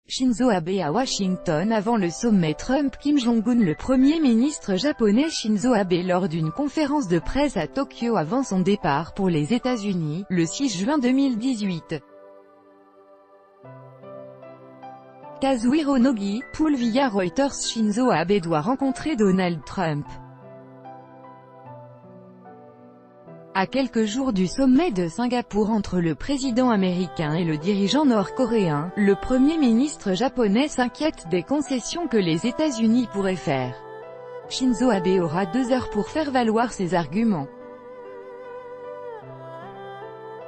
Shinzo Abe à Washington avant le sommet Trump-Kim Jong-un. Le Premier ministre japonais Shinzo Abe lors d'une conférence de presse à Tokyo avant son départ pour les États-Unis, le 6 juin 2018. Kazuhiro Nogi, pool via Reuters. Shinzo Abe doit rencontrer Donald Trump. À quelques jours du sommet de Singapour entre le président américain et le dirigeant nord-coréen, le Premier ministre japonais s'inquiète des concessions que les États-Unis pourraient faire. Shinzo Abe aura 2 heures pour faire valoir ses arguments.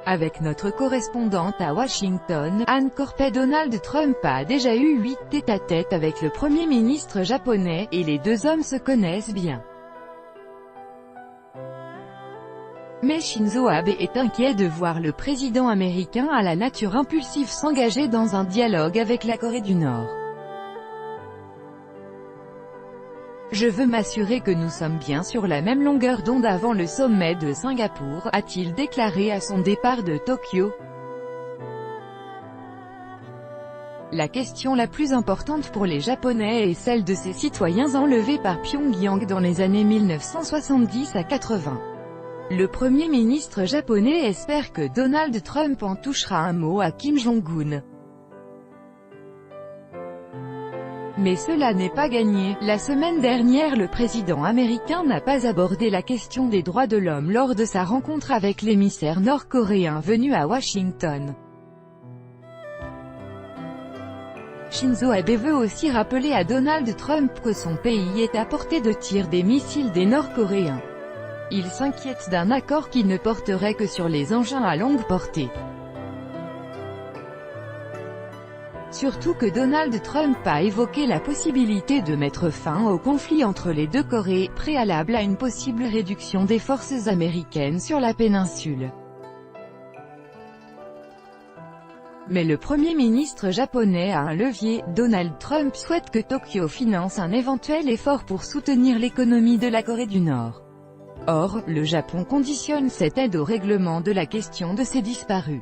Avec notre correspondante à Washington, Anne Corpet. Donald Trump a déjà eu 8 tête-à-tête avec le Premier ministre japonais, et les 2 hommes se connaissent bien. Mais Shinzo Abe est inquiet de voir le président américain à la nature impulsive s'engager dans un dialogue avec la Corée du Nord. Je veux m'assurer que nous sommes bien sur la même longueur d'onde avant le sommet de Singapour, a-t-il déclaré à son départ de Tokyo. La question la plus importante pour les Japonais est celle de ces citoyens enlevés par Pyongyang dans les années 1970 à 80. Le Premier ministre japonais espère que Donald Trump en touchera un mot à Kim Jong-un. Mais cela n'est pas gagné. La semaine dernière, le président américain n'a pas abordé la question des droits de l'homme lors de sa rencontre avec l'émissaire nord-coréen venu à Washington. Shinzo Abe veut aussi rappeler à Donald Trump que son pays est à portée de tir des missiles des Nord-Coréens. Il s'inquiète d'un accord qui ne porterait que sur les engins à longue portée. Surtout que Donald Trump a évoqué la possibilité de mettre fin au conflit entre les deux Corées, préalable à une possible réduction des forces américaines sur la péninsule. Mais le Premier ministre japonais a un levier. Donald Trump souhaite que Tokyo finance un éventuel effort pour soutenir l'économie de la Corée du Nord. Or, le Japon conditionne cette aide au règlement de la question de ces disparus.